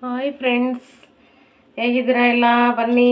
Hi friends, ಹೇಗಿದ್ದೀರಾ ಎಲ್ಲ? ಬನ್ನಿ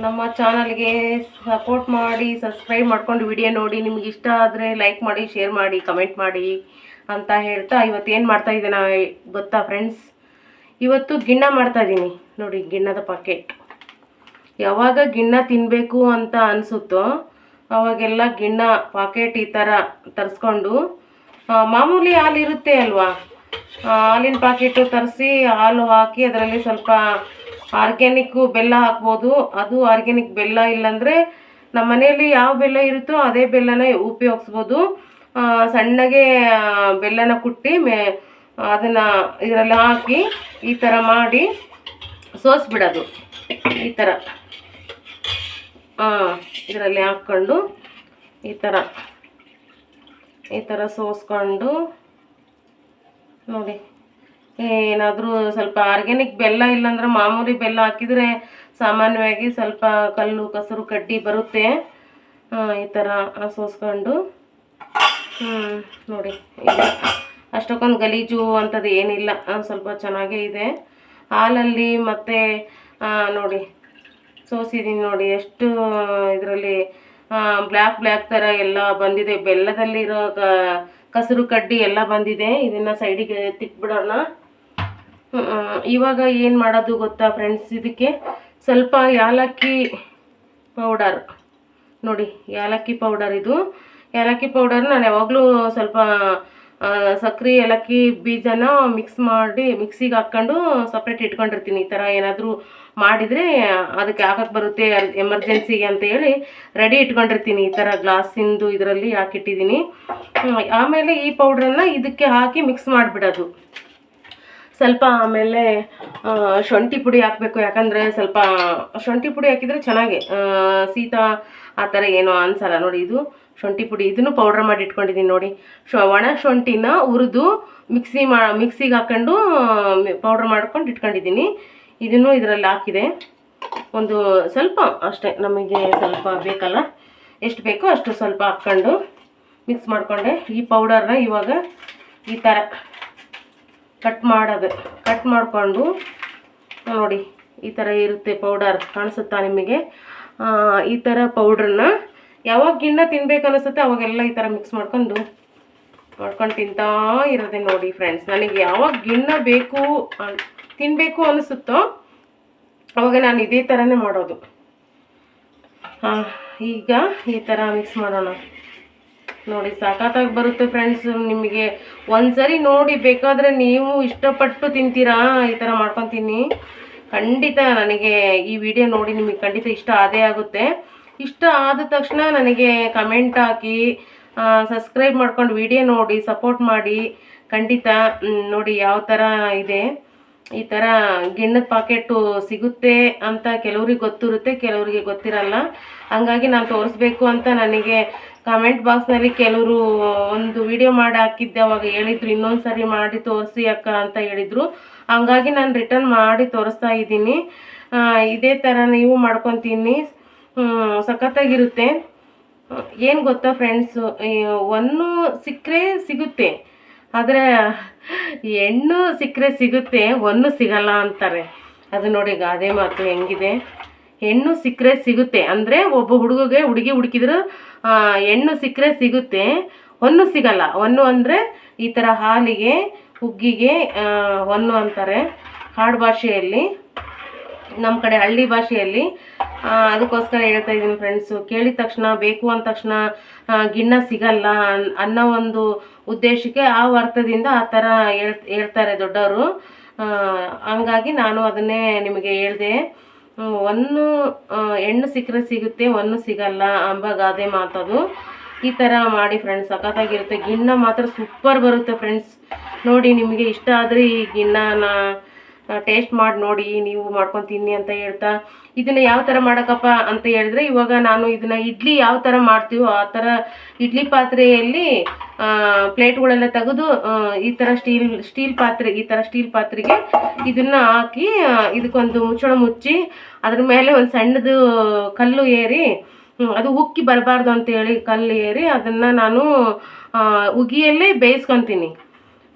ನಮ್ಮ ಚಾನಲ್ಗೆ ಸಪೋರ್ಟ್ ಮಾಡಿ, ಸಬ್ಸ್ಕ್ರೈಬ್ ಮಾಡ್ಕೊಂಡು ವಿಡಿಯೋ ನೋಡಿ. ನಿಮ್ಗೆ ಇಷ್ಟ ಆದರೆ ಲೈಕ್ ಮಾಡಿ, ಶೇರ್ ಮಾಡಿ, ಕಮೆಂಟ್ ಮಾಡಿ ಅಂತ ಹೇಳ್ತಾ ಇವತ್ತು ಏನು ಮಾಡ್ತಾ ಇದ್ದೇನೆ ಗೊತ್ತಾ ಫ್ರೆಂಡ್ಸ್? ಇವತ್ತು ಗಿಣ್ಣ ಮಾಡ್ತಾ ಇದ್ದೀನಿ ನೋಡಿ. ಗಿಣ್ಣದ ಪಾಕೆಟ್. ಯಾವಾಗ ಗಿಣ್ಣ ತಿನ್ನಬೇಕು ಅಂತ ಅನಿಸುತ್ತೋ ಅವಾಗೆಲ್ಲ ಗಿಣ್ಣ ಪಾಕೆಟ್ ಈ ಥರ ತರಿಸ್ಕೊಂಡು, ಮಾಮೂಲಿ ಹಾಲು ಇರುತ್ತೆ ಅಲ್ವಾ, ಹಾಲಿನ ಪಾಕೆಟು ತರಿಸಿ ಹಾಲು ಹಾಕಿ ಅದರಲ್ಲಿ ಸ್ವಲ್ಪ ಆರ್ಗ್ಯಾನಿಕ್ಕು ಬೆಲ್ಲ ಹಾಕ್ಬೋದು. ಅದು ಆರ್ಗ್ಯಾನಿಕ್ ಬೆಲ್ಲ ಇಲ್ಲಾಂದರೆ ನಮ್ಮ ಮನೆಯಲ್ಲಿ ಯಾವ ಬೆಲ್ಲ ಇರುತ್ತೋ ಅದೇ ಬೆಲ್ಲನ ಉಪಯೋಗಿಸ್ಬೋದು. ಸಣ್ಣಗೆ ಬೆಲ್ಲನ ಕುಟ್ಟಿ ಅದನ್ನು ಇದರಲ್ಲಿ ಹಾಕಿ ಈ ಥರ ಮಾಡಿ ಸೋಸ್ಬಿಡೋದು. ಈ ಥರ ಇದರಲ್ಲಿ ಹಾಕ್ಕೊಂಡು ಈ ಥರ ಸೋಸ್ಕೊಂಡು ನೋಡಿ. ಏನಾದರೂ ಸ್ವಲ್ಪ ಆರ್ಗ್ಯಾನಿಕ್ ಬೆಲ್ಲ ಇಲ್ಲಾಂದ್ರೆ ಮಾಮೂಲಿ ಬೆಲ್ಲ ಹಾಕಿದರೆ ಸಾಮಾನ್ಯವಾಗಿ ಸ್ವಲ್ಪ ಕಲ್ಲು ಕಸರು ಕಡ್ಡಿ ಬರುತ್ತೆ. ಈ ಥರ ಸೋಸ್ಕೊಂಡು ನೋಡಿ. ಈಗ ಅಷ್ಟಕ್ಕೊಂದು ಗಲೀಜು ಅಂಥದ್ದು ಏನಿಲ್ಲ, ಸ್ವಲ್ಪ ಚೆನ್ನಾಗೇ ಇದೆ ಹಾಲಲ್ಲಿ. ಮತ್ತು ನೋಡಿ ಸೋಸಿದ್ದೀನಿ ನೋಡಿ, ಎಷ್ಟು ಇದರಲ್ಲಿ ಬ್ಲ್ಯಾಕ್ ಥರ ಎಲ್ಲ ಬಂದಿದೆ. ಬೆಲ್ಲದಲ್ಲಿರೋ ಕಸರು ಕಡ್ಡಿ ಎಲ್ಲ ಬಂದಿದೆ. ಇದನ್ನು ಸೈಡಿಗೆ ತಿಕ್ಬಿಡೋಣ. ಇವಾಗ ಏನು ಮಾಡೋದು ಗೊತ್ತಾ ಫ್ರೆಂಡ್ಸ್? ಇದಕ್ಕೆ ಸ್ವಲ್ಪ ಯಾಲಕ್ಕಿ ಪೌಡರ್ ನೋಡಿ, ಯಾಲಕ್ಕಿ ಪೌಡರ್. ಇದು ಯಾಲಕ್ಕಿ ಪೌಡರ್ ನಾನು ಯಾವಾಗಲೂ ಸ್ವಲ್ಪ ಸಕ್ಕರೆ ಏಲಕ್ಕಿ ಬೀಜನ ಮಿಕ್ಸ್ ಮಾಡಿ ಮಿಕ್ಸಿಗೆ ಹಾಕ್ಕೊಂಡು ಸಪ್ರೇಟ್ ಇಟ್ಕೊಂಡಿರ್ತೀನಿ. ಈ ಥರ ಏನಾದರೂ ಮಾಡಿದರೆ ಅದಕ್ಕೆ ಹಾಕಕ್ಕೆ ಬರುತ್ತೆ ಎಮರ್ಜೆನ್ಸಿಗೆ ಅಂತ ಹೇಳಿ ರೆಡಿ ಇಟ್ಕೊಂಡಿರ್ತೀನಿ. ಈ ಥರ ಗ್ಲಾಸಿಂದು ಇದರಲ್ಲಿ ಹಾಕಿಟ್ಟಿದ್ದೀನಿ. ಆಮೇಲೆ ಈ ಪೌಡ್ರನ್ನು ಇದಕ್ಕೆ ಹಾಕಿ ಮಿಕ್ಸ್ ಮಾಡಿಬಿಡೋದು. ಸ್ವಲ್ಪ ಆಮೇಲೆ ಶುಂಠಿ ಪುಡಿ ಹಾಕಬೇಕು, ಯಾಕಂದರೆ ಸ್ವಲ್ಪ ಶುಂಠಿ ಪುಡಿ ಹಾಕಿದರೆ ಚೆನ್ನಾಗಿ ಶೀತ ಆ ಥರ ಏನೋ ಅನಿಸಲ್ಲ ನೋಡಿ. ಇದು ಶುಂಠಿ ಪುಡಿ, ಇದನ್ನು ಪೌಡ್ರ್ ಮಾಡಿ ಇಟ್ಕೊಂಡಿದ್ದೀನಿ ನೋಡಿ. ಒಣ ಶುಂಠಿನ ಹುರಿದು ಮಿಕ್ಸಿಗೆ ಹಾಕ್ಕೊಂಡು ಪೌಡ್ರ್ ಮಾಡ್ಕೊಂಡು ಇಟ್ಕೊಂಡಿದ್ದೀನಿ. ಇದನ್ನು ಇದರಲ್ಲಿ ಹಾಕಿದೆ. ಒಂದು ಸ್ವಲ್ಪ ಅಷ್ಟೇ, ನಮಗೆ ಸ್ವಲ್ಪ ಬೇಕಲ್ಲ, ಎಷ್ಟು ಬೇಕೋ ಅಷ್ಟು ಸ್ವಲ್ಪ ಹಾಕ್ಕೊಂಡು ಮಿಕ್ಸ್ ಮಾಡಿಕೊಂಡೆ. ಈ ಪೌಡರ್ನ ಇವಾಗ ಈ ಥರ ಕಟ್ ಮಾಡಿಕೊಂಡು ನೋಡಿ. ಈ ಥರ ಇರುತ್ತೆ ಪೌಡರ್, ಕಾಣಿಸುತ್ತಾ ನಿಮಗೆ? ಈ ಥರ ಪೌಡ್ರನ್ನ ಯಾವಾಗ ಗಿಣ್ಣ ತಿನ್ಬೇಕು ಅನಿಸುತ್ತೆ ಅವಾಗೆಲ್ಲ ಈ ಥರ ಮಿಕ್ಸ್ ಮಾಡ್ಕೊಂಡು ತಿಂತಾ ಇರೋದೆ ನೋಡಿ ಫ್ರೆಂಡ್ಸ್. ನನಗೆ ಯಾವಾಗ ಗಿಣ್ಣ ತಿನ್ನಬೇಕು ಅನಿಸುತ್ತೋ ಅವಾಗ ನಾನು ಇದೇ ಥರನೇ ಮಾಡೋದು. ಈಗ ಈ ಥರ ಮಿಕ್ಸ್ ಮಾಡೋಣ ನೋಡಿ. ಸಾಕಾಗಿ ಬರುತ್ತೆ ಫ್ರೆಂಡ್ಸ್. ನಿಮಗೆ ಒಂದ್ಸರಿ ನೋಡಿ, ಬೇಕಾದರೆ ನೀವು ಇಷ್ಟಪಟ್ಟು ತಿಂತೀರಾ. ಈ ಥರ ಮಾಡ್ಕೊತೀನಿ ಖಂಡಿತ. ನನಗೆ ಈ ವಿಡಿಯೋ ನೋಡಿ ನಿಮಗೆ ಖಂಡಿತ ಇಷ್ಟ ಆದೇ ಆಗುತ್ತೆ. ಇಷ್ಟ ಆದ ತಕ್ಷಣ ನನಗೆ ಕಮೆಂಟ್ ಹಾಕಿ, ಸಬ್ಸ್ಕ್ರೈಬ್ ಮಾಡ್ಕೊಂಡು ವಿಡಿಯೋ ನೋಡಿ ಸಪೋರ್ಟ್ ಮಾಡಿ. ಖಂಡಿತ ನೋಡಿ ಯಾವ ಥರ ಇದೆ. ಈ ಥರ ಗಿಣ್ಣದ ಪಾಕೆಟು ಸಿಗುತ್ತೆ ಅಂತ ಕೆಲವ್ರಿಗೆ ಗೊತ್ತಿರುತ್ತೆ, ಕೆಲವರಿಗೆ ಗೊತ್ತಿರಲ್ಲ. ಹಂಗಾಗಿ ನಾನು ತೋರಿಸ್ಬೇಕು ಅಂತ ನನಗೆ ಕಮೆಂಟ್ ಬಾಕ್ಸ್ನಲ್ಲಿ ಕೆಲವರು ಒಂದು ವಿಡಿಯೋ ಮಾಡಿ ಹಾಕಿದ್ದೆ. ಅವಾಗ ಹೇಳಿದರು ಇನ್ನೊಂದು ಸರಿ ಮಾಡಿ ತೋರಿಸಿ ಅಕ್ಕ ಅಂತ ಹೇಳಿದರು. ಹಂಗಾಗಿ ನಾನು ರಿಟರ್ನ್ ಮಾಡಿ ತೋರಿಸ್ತಾ ಇದ್ದೀನಿ. ಇದೇ ಥರ ನೀವು ಮಾಡ್ಕೊತೀನಿ, ಸಖತ್ತಾಗಿರುತ್ತೆ. ಏನು ಗೊತ್ತಾ ಫ್ರೆಂಡ್ಸು, ಒಂದು ಸಿಕ್ಕರೆ ಸಿಗುತ್ತೆ, ಆದರೆ ಹೆಣ್ಣು ಸಿಕ್ಕರೆ ಸಿಗುತ್ತೆ, ಒಂದು ಸಿಗಲ್ಲ ಅಂತಾರೆ. ಅದು ನೋಡಿ ಗಾದೆ ಮಾತು ಹೆಂಗಿದೆ. ಹೆಣ್ಣು ಸಿಕ್ಕರೆ ಸಿಗುತ್ತೆ ಅಂದರೆ ಒಬ್ಬ ಹುಡುಗಿ ಹುಡುಕಿದ್ರು ಹೆಣ್ಣು ಸಿಕ್ಕರೆ ಸಿಗುತ್ತೆ, ಹೊನ್ನು ಸಿಗಲ್ಲ. ಹೊನ್ನು ಅಂದರೆ ಈ ಥರ ಹಾಲಿಗೆ ಹುಗ್ಗಿಗೆ ಹೊನ್ನು ಅಂತಾರೆ ಹಾಡು ಭಾಷೆಯಲ್ಲಿ, ನಮ್ಮ ಕಡೆ ಹಳ್ಳಿ ಭಾಷೆಯಲ್ಲಿ. ಅದಕ್ಕೋಸ್ಕರ ಹೇಳ್ತಾ ಇದ್ದೀನಿ ಫ್ರೆಂಡ್ಸು. ಕೇಳಿದ ತಕ್ಷಣ ಬೇಕು ಅಂದ ತಕ್ಷಣ ಗಿಣ್ಣ ಸಿಗಲ್ಲ ಅನ್ನೋ ಒಂದು ಉದ್ದೇಶಕ್ಕೆ, ಆ ಅರ್ಥದಿಂದ ಆ ಥರ ಹೇಳ್ತಾರೆ ದೊಡ್ಡವರು. ಹಂಗಾಗಿ ನಾನು ಅದನ್ನೇ ನಿಮಗೆ ಹೇಳಿದೆ. ಒಂದು ಹೆಣ್ಣು ಸಿಕ್ಕರೆ ಸಿಗುತ್ತೆ, ಒಂದು ಸಿಗಲ್ಲ ಎಂಬ ಗಾದೆ ಮಾತದು. ಈ ಥರ ಮಾಡಿ ಫ್ರೆಂಡ್ಸ್, ಸಖತ್ತಾಗಿರುತ್ತೆ. ಗಿಣ್ಣ ಮಾತ್ರ ಸೂಪರ್ ಬರುತ್ತೆ ಫ್ರೆಂಡ್ಸ್. ನೋಡಿ, ನಿಮಗೆ ಇಷ್ಟ ಆದರೆ ಈ ಗಿಣ್ಣನ ಟೇಸ್ಟ್ ಮಾಡಿ ನೋಡಿ, ನೀವು ಮಾಡ್ಕೊಂಡು ತಿನ್ನಿ ಅಂತ ಹೇಳ್ತಾ, ಇದನ್ನು ಯಾವ ಥರ ಮಾಡೋಕ್ಕಪ್ಪ ಅಂತ ಹೇಳಿದ್ರೆ, ಇವಾಗ ನಾನು ಇದನ್ನು ಇಡ್ಲಿ ಯಾವ ಥರ ಮಾಡ್ತೀವೋ ಆ ಥರ ಇಡ್ಲಿ ಪಾತ್ರೆಯಲ್ಲಿ ಪ್ಲೇಟ್ಗಳೆಲ್ಲ ತೆಗೆದು ಈ ಥರ ಸ್ಟೀಲ್ ಪಾತ್ರೆಗೆ ಇದನ್ನು ಹಾಕಿ ಇದಕ್ಕೊಂದು ಮುಚ್ಚಳ ಮುಚ್ಚಿ ಅದ್ರ ಮೇಲೆ ಒಂದು ಸಣ್ಣದು ಕಲ್ಲು ಏರಿ, ಅದು ಉಕ್ಕಿ ಬರಬಾರ್ದು ಅಂತೇಳಿ ಕಲ್ಲು ಏರಿ ಅದನ್ನು ನಾನು ಉಗಿಯಲ್ಲೇ ಬೇಯಿಸ್ಕೊತೀನಿ.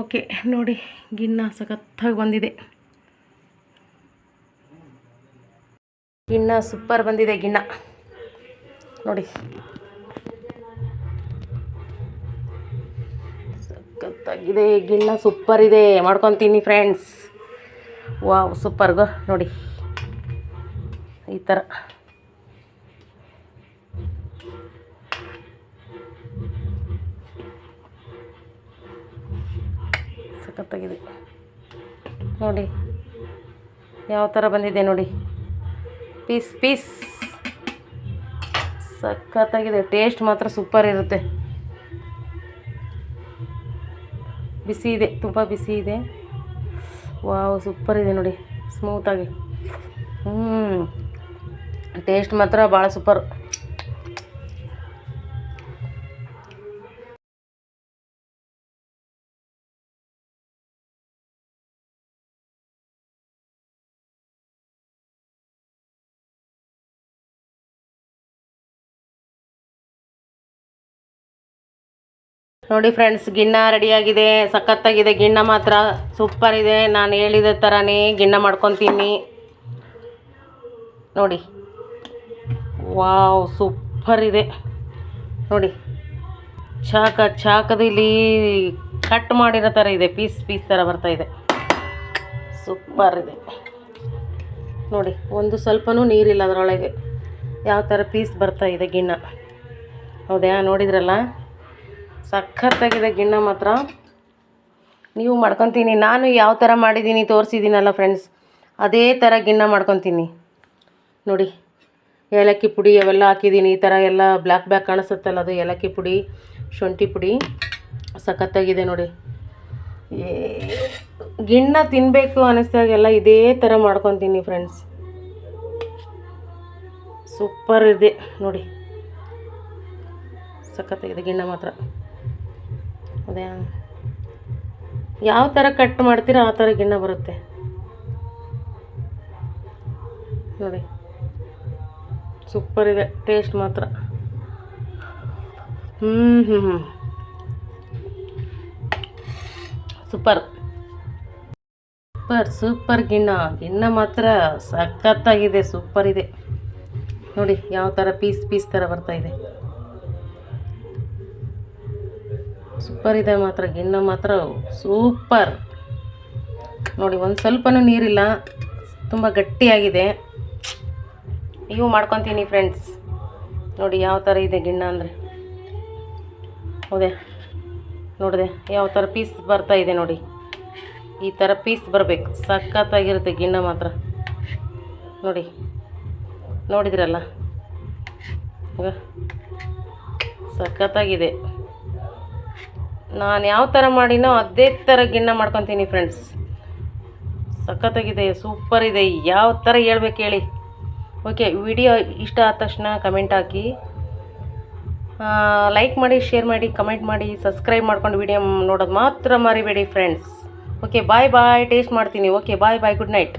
ಓಕೆ ನೋಡಿ, ಗಿಣ್ಣ ಸಖತ್ತಾಗಿ ಬಂದಿದೆ. ಗಿಣ್ಣ ಸೂಪರ್ ಬಂದಿದೆ. ಗಿಣ್ಣ ನೋಡಿ, ಸಖತ್ತಾಗಿದೆ. ಗಿಣ್ಣ ಸೂಪರ್ ಇದೆ. ಮಾಡ್ಕೊತೀನಿ ಫ್ರೆಂಡ್ಸ್. ವಾವ್, ಸೂಪರ್ಗ ನೋಡಿ ಈ ಥರ. ಸಖತ್ತಾಗಿದೆ ನೋಡಿ, ಯಾವ ಥರ ಬಂದಿದೆ ನೋಡಿ. ಪೀಸ್ ಪೀಸ್ ಸಖತ್ತಾಗಿದೆ. ಟೇಸ್ಟ್ ಮಾತ್ರ ಸೂಪರ್ ಇರುತ್ತೆ. ಬಿಸಿ ಇದೆ, ತುಂಬ ಬಿಸಿ ಇದೆ. ವಾವ್, ಸೂಪರ್ ಇದೆ ನೋಡಿ, ಸ್ಮೂತಾಗಿ. ಟೇಸ್ಟ್ ಮಾತ್ರ ಭಾಳ ಸೂಪರ್. ನೋಡಿ ಫ್ರೆಂಡ್ಸ್, ಗಿಣ್ಣ ರೆಡಿಯಾಗಿದೆ. ಸಖತ್ತಾಗಿದೆ. ಗಿಣ್ಣ ಮಾತ್ರ ಸೂಪರ್ ಇದೆ. ನಾನು ಹೇಳಿದ ಥರನೇ ಗಿಣ್ಣ ಮಾಡ್ಕೊತೀನಿ ನೋಡಿ. ವಾವ್, ಸೂಪರ್ ಇದೆ ನೋಡಿ. ಚಾಕದಲ್ಲಿ ಕಟ್ ಮಾಡಿರೋ ಥರ ಇದೆ. ಪೀಸ್ ಪೀಸ್ ಥರ ಬರ್ತಾ ಇದೆ. ಸೂಪರ್ ಇದೆ ನೋಡಿ. ಒಂದು ಸ್ವಲ್ಪನೂ ನೀರಿಲ್ಲ ಅದರೊಳಗೆ. ಯಾವ ಥರ ಪೀಸ್ ಬರ್ತಾ ಇದೆ ಗಿಣ್ಣ. ಹೌದಾ, ನೋಡಿದ್ರಲ್ಲ, ಸಖತ್ತಾಗಿದೆ ಗಿಣ್ಣ ಮಾತ್ರ. ನೀವು ಮಾಡ್ಕೊತೀನಿ. ನಾನು ಯಾವ ಥರ ಮಾಡಿದ್ದೀನಿ ತೋರಿಸಿದ್ದೀನಲ್ಲ ಫ್ರೆಂಡ್ಸ್, ಅದೇ ಥರ ಗಿಣ್ಣ ಮಾಡ್ಕೊತೀನಿ ನೋಡಿ. ಏಲಕ್ಕಿ ಪುಡಿ ಅವೆಲ್ಲ ಹಾಕಿದ್ದೀನಿ. ಈ ಥರ ಎಲ್ಲ ಬ್ಲ್ಯಾಕ್ ಕಾಣಿಸುತ್ತಲ್ಲ, ಅದು ಏಲಕ್ಕಿ ಪುಡಿ, ಶುಂಠಿ ಪುಡಿ. ಸಖತ್ತಾಗಿದೆ ನೋಡಿ. ಗಿಣ್ಣ ತಿನ್ನಬೇಕು ಅನ್ನಿಸ್ದಾಗೆಲ್ಲ ಇದೇ ಥರ ಮಾಡ್ಕೊತೀನಿ ಫ್ರೆಂಡ್ಸ್. ಸೂಪರ್ ಇದೆ ನೋಡಿ. ಸಖತ್ತಾಗಿದೆ ಗಿಣ್ಣ ಮಾತ್ರ. ಅದೇ ಯಾವ ಥರ ಕಟ್ ಮಾಡ್ತೀರೋ ಆ ಥರ ಗಿಣ್ಣ ಬರುತ್ತೆ ನೋಡಿ. ಸೂಪರ್ ಇದೆ. ಟೇಸ್ಟ್ ಮಾತ್ರ ಸೂಪರ್ ಸೂಪರ್ ಸೂಪರ್. ಗಿಣ್ಣ ಮಾತ್ರ ಸಖತ್ತಾಗಿದೆ. ಸೂಪರ್ ಇದೆ ನೋಡಿ. ಯಾವ ಥರ ಪೀಸ್ ಪೀಸ್ ಥರ ಬರ್ತಾ ಇದೆ. ಸೂಪರ್ ಇದೆ ಮಾತ್ರ. ಗಿಣ್ಣ ಮಾತ್ರ ಸೂಪರ್ ನೋಡಿ. ಒಂದು ಸ್ವಲ್ಪನೂ ನೀರಿಲ್ಲ, ತುಂಬ ಗಟ್ಟಿಯಾಗಿದೆ. ನೀವು ಮಾಡ್ಕೊತೀನಿ ಫ್ರೆಂಡ್ಸ್ ನೋಡಿ. ಯಾವ ಥರ ಇದೆ ಗಿಣ್ಣ ಅಂದರೆ. ಹೌದೇ, ನೋಡಿದೆ ಯಾವ ಥರ ಪೀಸ್ ಬರ್ತಾ ಇದೆ ನೋಡಿ. ಈ ಥರ ಪೀಸ್ ಬರಬೇಕು. ಸಖತ್ತಾಗಿರುತ್ತೆ ಗಿಣ್ಣ ಮಾತ್ರ ನೋಡಿ. ನೋಡಿದ್ರಲ್ಲ, ಸಖತ್ತಾಗಿದೆ. ನಾನು ಯಾವ ಥರ ಮಾಡಿನೋ ಅದೇ ಥರ ಗಿಣ್ಣ ಮಾಡ್ಕೊತೀನಿ ಫ್ರೆಂಡ್ಸ್. ಸಖತ್ತಾಗಿದೆ. ಸೂಪರ್ ಇದೆ. ಯಾವ ಥರ ಹೇಳ್ಬೇಕು ಹೇಳಿ. ಓಕೆ, ವಿಡಿಯೋ ಇಷ್ಟ ಆದ ತಕ್ಷಣ ಕಮೆಂಟ್ ಹಾಕಿ, ಲೈಕ್ ಮಾಡಿ, ಶೇರ್ ಮಾಡಿ, ಕಮೆಂಟ್ ಮಾಡಿ, ಸಬ್ಸ್ಕ್ರೈಬ್ ಮಾಡ್ಕೊಂಡು ವಿಡಿಯೋ ನೋಡೋದು ಮಾತ್ರ ಮರಿಬೇಡಿ friends. Okay, bye bye. Taste ಮಾಡ್ತೀನಿ. Okay, bye bye. Good night.